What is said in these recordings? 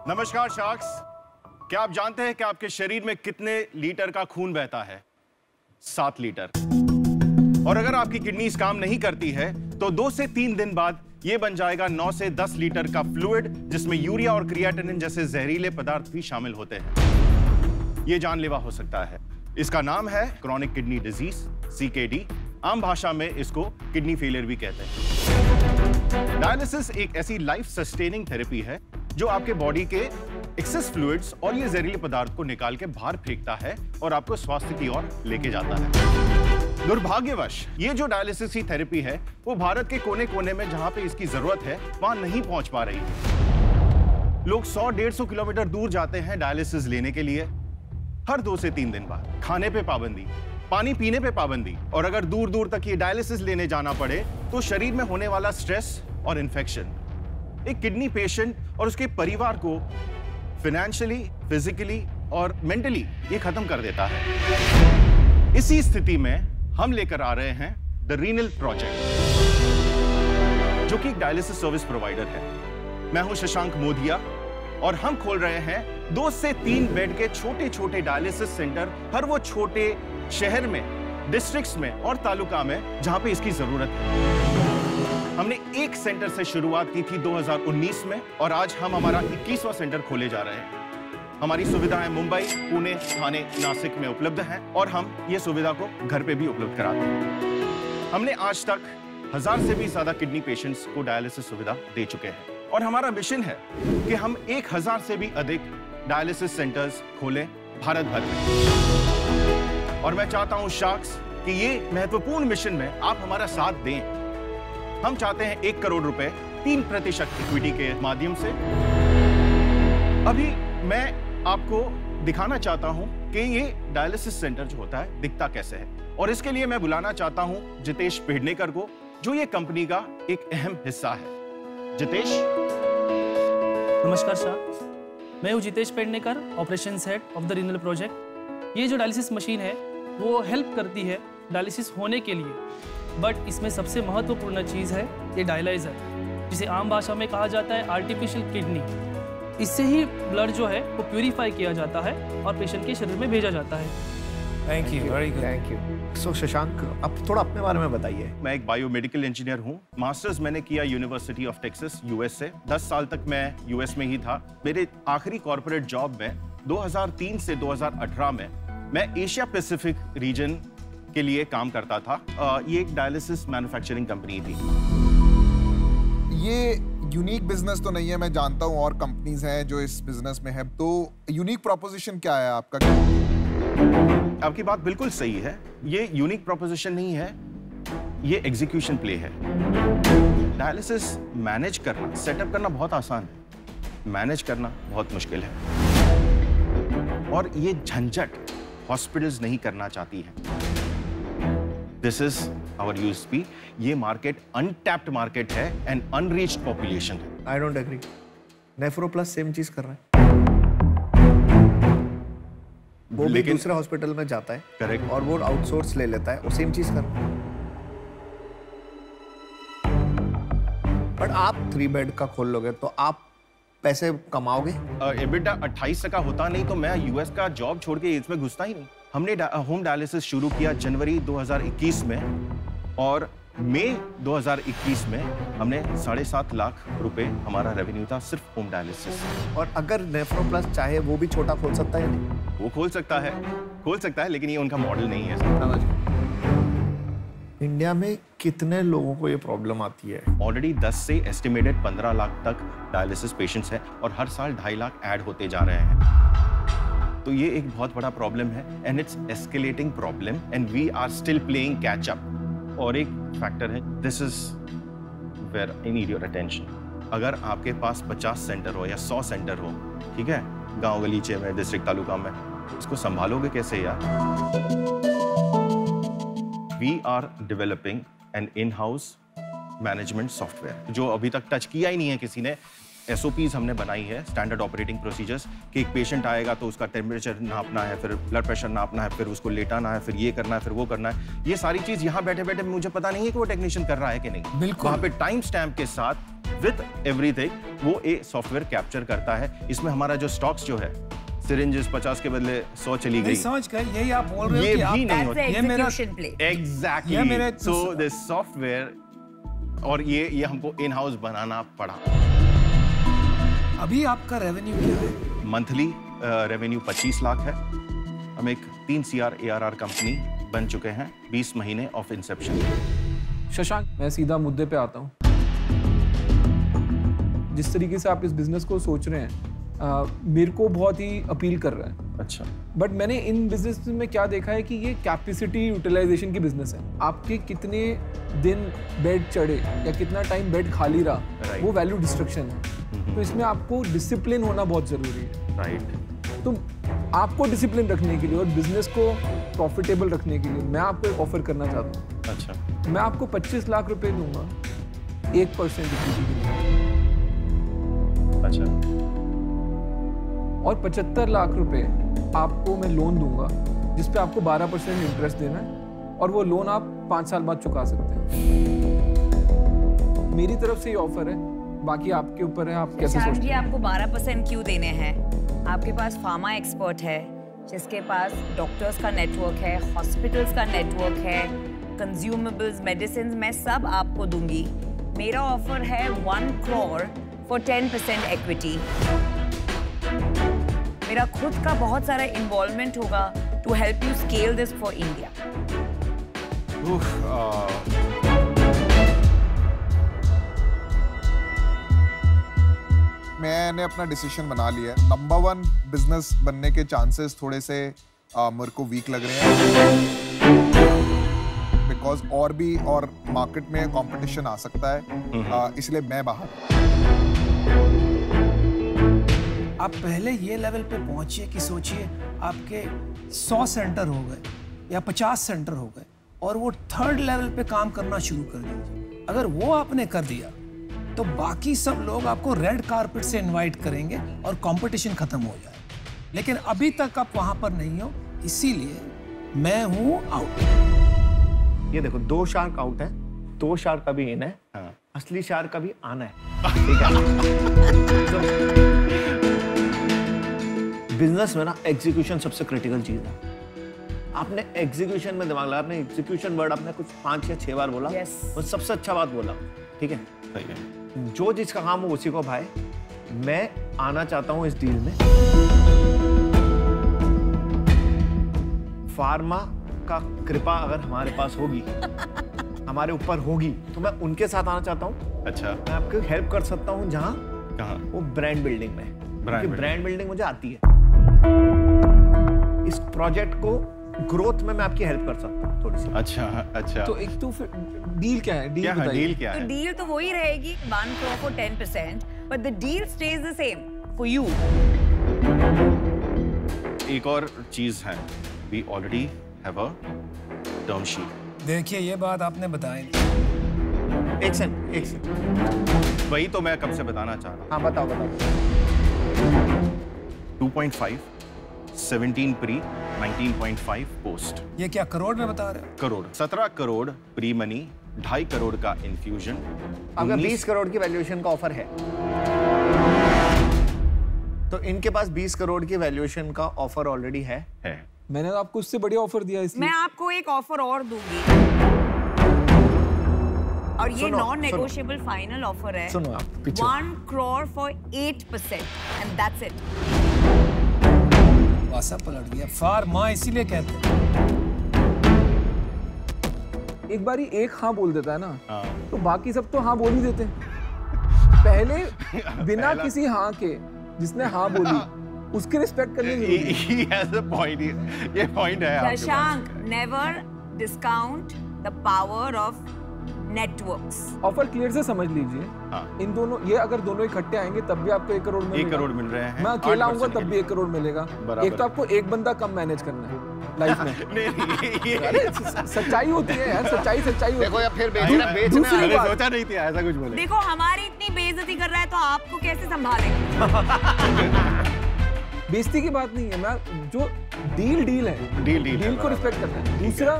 नमस्कार शार्क्स। क्या आप जानते हैं कि आपके शरीर में कितने लीटर का खून बहता है? 7 लीटर। और अगर आपकी किडनीज काम नहीं करती है तो 2 से 3 दिन बाद यह बन जाएगा 9 से 10 लीटर का फ्लूइड, जिसमें यूरिया और क्रिएटिनिन जैसे जहरीले पदार्थ भी शामिल होते हैं। यह जानलेवा हो सकता है। इसका नाम है क्रॉनिक किडनी डिजीज, CKD। आम भाषा में इसको किडनी फेलियर भी कहते हैं। डायलिसिस एक ऐसी लाइफ सस्टेनिंग थेरेपी है जो आपके बॉडी के एक्सेस फ्लूइड्स और ये जहरीले पदार्थ को निकाल के बाहर फेंकता है और आपको स्वास्थ्य की ओर लेके जाता है। दुर्भाग्यवश ये जो डायलिसिस की थेरेपी है वो भारत के कोने कोने में जहां पे इसकी जरूरत है वहां नहीं पहुंच पा रही है। लोग 100-150 किलोमीटर दूर जाते हैं डायलिसिस लेने के लिए। हर 2 से 3 दिन बाद खाने पे पाबंदी, पानी पीने पे पाबंदी, और अगर दूर दूर तक ये डायलिसिस लेने जाना पड़े तो शरीर में होने वाला स्ट्रेस और इन्फेक्शन एक किडनी पेशेंट और उसके परिवार को फाइनेंशियली, फिजिकली और मेंटली ये खत्म कर देता है। इसी स्थिति में हम लेकर आ रहे हैं द रीनल प्रोजेक्ट, जो कि एक डायलिसिस सर्विस प्रोवाइडर है। मैं हूं शशांक मोदिया और हम खोल रहे हैं 2 से 3 बेड के छोटे छोटे डायलिसिस सेंटर हर वो छोटे शहर में, डिस्ट्रिक्ट्स में और तालुका में जहां पे इसकी जरूरत है। हमने एक सेंटर से शुरुआत की थी 2019 में और आज हम हमारा 21वां सेंटर खोले जा रहे हैं। हमारी सुविधाएं मुंबई, पुणे, ठाणे, नासिक में उपलब्ध हैं और हम ये सुविधा को घर पे भी उपलब्ध कराते हैं। हमने आज तक 1000 से भी ज्यादा किडनी पेशेंट्स को डायलिसिस सुविधा दे चुके हैं और हमारा मिशन है कि हम 1000 से भी अधिक डायलिसिस सेंटर्स खोलें भारत भर में। और मैं चाहता हूं शार्क्स कि ये महत्वपूर्ण मिशन में आप हमारा साथ दें। हम चाहते हैं 1 करोड़ रुपए 3% इक्विटी के माध्यम से। अभी मैं आपको दिखाना चाहता हूं कि ये डायलिसिस सेंटर जो होता है दिखता कैसे है, और इसके लिए मैं बुलाना चाहता हूं जितेश पेडनेकर को, जो ये कंपनी का एक अहम हिस्सा है। जितेश। नमस्कार सर, मैं हूं Jitesh Pednekar, operations head of the renal project. ये जो डायलिसिस मशीन है वो हेल्प करती है डायलिसिस होने के लिए, बट इसमें सबसे महत्वपूर्ण चीज़ है ये डायलाइजर, जिसे आम भाषा में कहा जाता है आर्टिफिशियल किडनी। इससे ही ब्लड जो है वो प्यूरिफाई किया जाता है और पेशेंट के शरीर में भेजा जाता है। Thank you, very good, thank you. So Shashank, अब थोड़ा अपने बारे में बताइए। मैं एक बायोमेडिकल इंजीनियर हूँ। मास्टर्स मैंने किया यूनिवर्सिटी ऑफ टेक्सास, US से। 10 साल तक मैं US में ही था। मेरे आखिरी कॉर्पोरेट जॉब में 2003 से 2018 में मैं एशिया पैसिफिक रीजन के लिए काम करता था। ये एक डायलिसिस मैन्युफैक्चरिंग कंपनी थी। ये यूनिक बिजनेस तो नहीं है, मैं जानता हूँ और कंपनीज हैं जो इस बिजनेस में है, तो यूनिक प्रोपोजिशन क्या है आपका? आपकी बात बिल्कुल सही है। ये यूनिक प्रोपोजिशन नहीं है, ये एग्जीक्यूशन प्ले है। डायलिसिस मैनेज करना, सेटअप करना बहुत आसान है, मैनेज करना बहुत मुश्किल है, और ये झंझट हॉस्पिटल्स नहीं करना चाहती है। This is our USP. ये मार्केट अनटैप्ड मार्केट है एंड अनरीच्ड पॉपुलेशन है। I don't agree. नेफ्रोप्लस सेम चीज कर रहा है, वो भी दूसरे हॉस्पिटल में जाता है, करेक्ट, और वो आउटसोर्स ले लेता है, वो सेम चीज कर रहा है। बट आप 3 बेड का खोल लोगे तो आप पैसे कमाओगे। EBITDA 28% होता नहीं तो मैं US का जॉब छोड़ के इसमें घुसता ही नहीं। हमने होम डायलिसिस शुरू किया जनवरी 2021 में और मई 2021 में हमने 7.5 लाख रुपए हमारा रेवेन्यू था सिर्फ होम डायलिसिस। और अगर नेफ्रोप्लस चाहे वो भी छोटा खोल सकता है? नहीं, वो खोल सकता है, लेकिन ये उनका मॉडल नहीं है। इंडिया में कितने लोगों को ये प्रॉब्लम आती है? ऑलरेडी 10 से एस्टिमेटेड 15 लाख तक डायलिसिस पेशेंट्स हैं और हर साल 2.5 लाख ऐड होते जा रहे हैं। तो ये एक बहुत बड़ा प्रॉब्लम है and it's escalating problem and we are still playing catch up. और एक फैक्टर है, this is where I need your attention. अगर आपके पास 50 सेंटर हो या 100 सेंटर हो, ठीक है, गांव गलीचे में, डिस्ट्रिक्ट तालुका में, इसको संभालोगे कैसे यार? We are developing an in-house management software जो अभी तक टच किया ही नहीं है किसी ने। SOPs हमने बनाई है, स्टैंडर्ड ऑपरेटिंग प्रोसीजर्स, कि एक पेशेंट आएगा तो उसका टेम्परेचर नापना है, फिर ब्लड प्रेशर नापना है, फिर उसको लेटाना है, फिर ये करना है, फिर वो करना है। ये सारी चीज यहाँ बैठे बैठे मुझे पता नहीं है कि वो टेक्नीशियन कर रहा है कि नहीं। बिल्कुल। वहाँ पे टाइम स्टैम्प के साथ विथ एवरीथिंग वो ये सॉफ्टवेयर कैप्चर करता है। इसमें हमारा जो स्टॉक्स जो है, सिरिंजेस 50 के बदले 100 चली गई, समझ गए, यही आप बोल रहे हो ये कि भी नहीं आप होता। ये मेरा एग्जैक्टली। सो दिस सॉफ्टवेयर, और ये हमको इन हाउस बनाना पड़ा। अभी आपका रेवेन्यू क्या है? मंथली रेवेन्यू 25 लाख है। हम एक 3 CR ARR कंपनी बन चुके हैं 20 महीने ऑफ इंसेप्शन। शशांक, मैं सीधा मुद्दे पे आता हूँ। जिस तरीके से आप इस बिजनेस को सोच रहे हैं, मेरे को बहुत ही अपील कर रहा है। अच्छा। बट मैंने इन बिजनेस में क्या देखा है कि ये कैपेसिटी यूटिलाइजेशन की बिजनेस है। आपके कितने दिन बेड चढ़े या कितना टाइम बेड खाली रहा, वो वैल्यू डिस्ट्रक्शन है। तो इसमें आपको डिसिप्लिन होना बहुत जरूरी है। राइट। तो आपको डिसिप्लिन रखने के लिए और बिजनेस को प्रॉफिटेबल रखने के लिए मैं आपको एक ऑफर करना चाहता हूँ। अच्छा। मैं आपको 25 लाख रुपए दूंगा 1% इक्विटी के लिए। अच्छा। और 75 लाख रुपए आपको मैं लोन दूंगा, जिसपे आपको 12% इंटरेस्ट देना है, और वो लोन आप 5 साल बाद चुका सकते हैं। मेरी तरफ से ये ऑफर है, बाकी आपके ऊपर है, आप कैसे शशांक सोचते जी, हैं। आपको 12% क्यों देने हैं? आपके पास फार्मा एक्सपर्ट है, जिसके पास डॉक्टर्स का नेटवर्क है, हॉस्पिटल्स का नेटवर्क है, कंज्यूमेबल्स, मेडिसिन, मैं सब आपको दूंगी। मेरा ऑफर है 1 crore फॉर 10% इक्विटी। मेरा खुद का बहुत सारा इन्वॉल्वमेंट होगा to help you scale this for India. मैंने अपना डिसीजन बना लिया है। नंबर 1 बिजनेस बनने के चांसेस थोड़े से मेरे को वीक लग रहे हैं, बिकॉज और मार्केट में कंपटीशन आ सकता है, इसलिए मैं बाहर। आप पहले ये लेवल पे पहुंचिए कि सोचिए आपके 100 सेंटर हो गए या 50 सेंटर हो गए, और वो 3rd लेवल पे काम करना शुरू कर दीजिए। अगर वो आपने कर दिया तो बाकी सब लोग आपको रेड कारपेट से इनवाइट करेंगे और कंपटीशन खत्म हो जाए। लेकिन अभी तक आप वहां पर नहीं हो, इसीलिए मैं हूं आउट। ये देखो, 2 शार्क आउट है, 2 शार्क अभी इन है। हाँ। असली शार्क अभी आना है। ठीक है। बिजनेस में ना एग्जीक्यूशन सबसे क्रिटिकल चीज है। आपने एग्जीक्यूशन में दिमाग लगा, आपने एग्जीक्यूशन वर्ड आपने कुछ 5 या 6 बार बोला। वो सबसे अच्छा बात बोला। ठीक है, सही है। जो जिसका काम हो उसी को भाई। मैं आना चाहता हूं इस डील में। फार्मा का कृपा अगर हमारे पास होगी, हमारे ऊपर होगी, तो मैं उनके साथ आना चाहता हूं। अच्छा। मैं आपको हेल्प कर सकता हूं जहां, कहाँ? वो ब्रांड बिल्डिंग में। ब्रांड बिल्डिंग मुझे आती है। इस प्रोजेक्ट को ग्रोथ में मैं आपकी हेल्प कर सकता हूँ थोड़ी सी। अच्छा। तो एक तो फिर डील क्या है? क्या है? डील क्या तो है? डील तो वही रहेगी 1 crore for 10%, but the deal stays the same for you. एक और चीज है, we already have a term sheet. देखिए, ये बात आपने बताई नहीं। एक सेकंड। वही तो मैं कब से बताना चाह रहा हाँ, बताओ। हूँ। 2.5, 17 प्री, 19.5 पोस्ट। ये क्या करोड़ में बता रहे हो? करोड़। 17 करोड़ प्री मनी, 2.5 करोड़ का इन्फ्यूजन। अगर 20 करोड़ की वैल्यूएशन का ऑफर है, तो इनके पास 20 करोड़ की वैल्यूएशन का ऑफर ऑलरेडी है। मैंने तो आपको उससे बढ़िया ऑफर दिया, इसलिए मैं आपको एक ऑफर और दूंगी, और ये नॉन नेगोशिएबल फाइनल ऑफर है। सुनो आप पीछे। 1 crore for 8% and that's it. वासा पलट गया। फार्मा इसीलिए कहते हैं। एक बारी एक हाँ बोल देता है ना, तो बाकी सब तो हाँ बोल ही देते हैं। पहले बिना किसी हाँ के जिसने हाँ बोली उसकी रिस्पेक्ट करनी जरूरी है। He has a point. ये पॉइंट है आपके पास। Shashank, never discount the power of networks. Offer clear से समझ लीजिए। हाँ। इन दोनों, ये अगर दोनों इकट्ठे आएंगे तब भी आपको 1 करोड़ मिलेगा। 1 करोड़ मिल रहे हैं। मैं अकेला 8% आऊंगा तब के भी लिए। 1 करोड़ मिलेगा। बराबर एक तो आपको एक बंदा कम मैनेज करना है लाइफ में। नहीं, अरे सच्चाई होती है यार, सच्चाई होती देखो है। या फिर बेचना दूसरी मैंने बात, सोचा नहीं थी ऐसा कुछ बोले। देखो, हमारी इतनी बेइज्जती कर रहा है तो आपको कैसे संभालेंगे? बेइज्जती की बात नहीं है। मैं जो डील है, डील को रिस्पेक्ट करना है। दूसरा,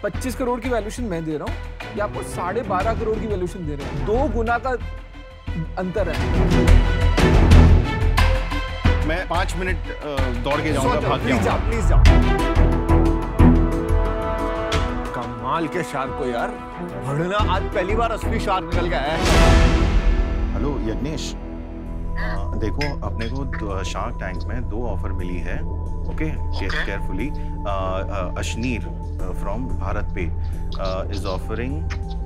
25 करोड़ की वैल्यूएशन मैं दे रहा हूँ, या आपको 12.5 करोड़ की वैल्यूएशन दे रहे हैं। 2 गुना का अंतर है। मैं 5 मिनट दौड़ के जाऊंगा, भाग के प्लीज आऊंगा। जाओ, प्लीज जाओ। कमाल के शार्क को यार, भड़ना आज पहली बार असली शार्क निकल गया है। हेलो यज्ञेश, देखो अपने को शार्क टैंक में 2 ऑफर मिली है। Okay, carefully. Ashneer from Bharat पे is offering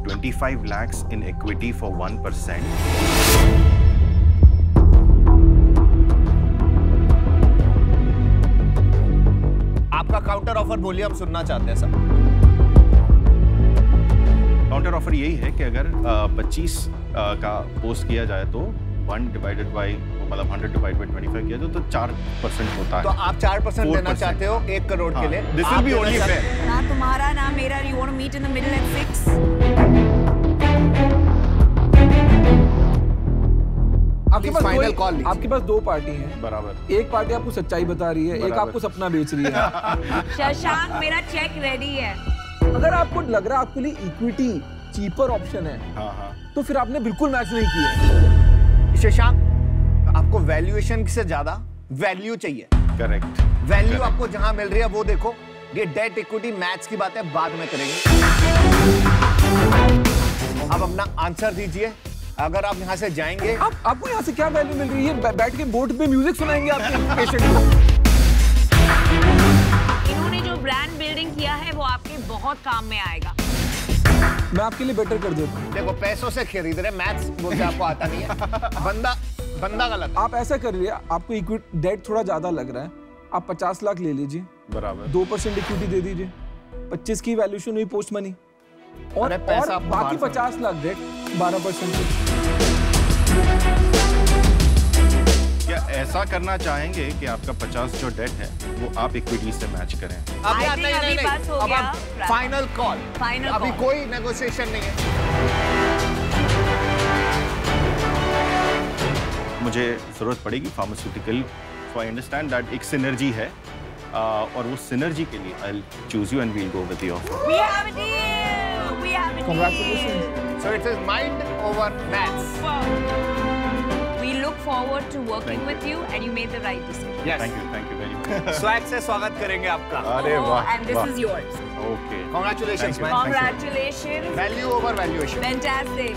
25 lakhs in equity for 1%. आपका काउंटर ऑफर बोलिए, हम सुनना चाहते हैं सर। काउंटर ऑफर यही है कि अगर 25 का पोस्ट किया जाए तो 1 divided by, मतलब 100 divided by 25 किया जाए तो 4% होता है। तो आप 4% देना 4% चाहते हो 1 करोड़ के लिए? This will be only fair. ना तुम्हारा ना मेरा, you want to meet in the middle at 6? आपके पास final call लीजिए। आपके पास 2 पार्टी हैं। बराबर। एक पार्टी आपको सच्चाई बता रही है, एक बराबर। आपको सपना बेच रही है। शशांक, मेरा चेक रेडी है। अगर आपको लग रहा है आपके लिए इक्विटी चीपर ऑप्शन है, हाँ हाँ, तो फिर आपने बिल्कुल मैच नहीं किया। शशांक, आपको वैल्यूएशन से ज्यादा वैल्यू चाहिए। करेक्ट। वैल्यू आपको जहां मिल रही है वो देखो। ये डेट इक्विटी मैच की बात है, बाद में करेंगे। अब अपना आंसर दीजिए। अगर आप यहाँ से जाएंगे, आपको यहाँ से क्या वैल्यू मिल रही है? बैठ के बोर्ड पे म्यूजिक सुनाएंगे आपके पेशेंट को। इन्होंने जो ब्रांड बिल्डिंग किया है वो आपके बहुत काम में आएगा। मैं आपके लिए बेटर कर देता हूँ। देखो पैसों से खरीद रहे, मैथ्स बोलते आपको आता नहीं है। बंदा गलत। आप ऐसा करिए, आपको इक्विटी डेट थोड़ा ज्यादा लग रहा है, आप 50 लाख ले लीजिए, बराबर। 2% इक्विटी दे दीजिए, 25 की वैल्यूएशन हुई पोस्ट मनी, और पैसा आपको बाकी बाहर 50 लाख डेट 12%। क्या ऐसा करना चाहेंगे कि आपका 50 जो डेट है वो आप इक्विटी से मैच करें? अभी I think अभी बस हो अब गया। Final call. Final अभी call। कोई नेगोशिएशन नहीं है। मुझे जरूरत पड़ेगी pharmaceutical, so I understand that एक सिनर्जी है, और वो सिनर्जी के लिए I will choose you and we will go with your offer. We have a deal. We have a deal. Congratulations. So it is mind over maths. We look forward to working with you, and you made the right decision. Yes. Thank you very much. Swag से स्वागत करेंगे आपका। अरे वाह, And this वाह। is yours. Okay, Congratulations, Thank you. man. Congratulations. Value over valuation. Fantastic.